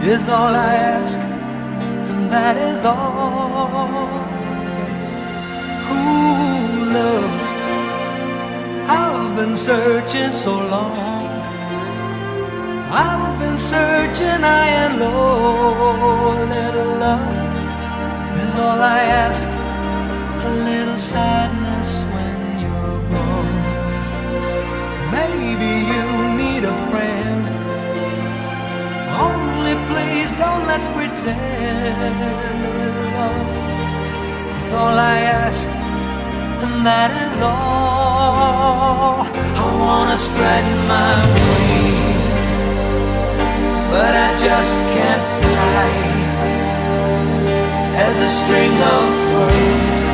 is all I ask, and that is all. Ooh, love, I've been searching so long. I've been searching high and low. A little love is all I ask, a little sadness when you're gone. Maybe you need a friend, only please don't let's pretend. A little love is all I ask, and that is all. I wanna spread my wings, but I just can't fly. As a string of pearls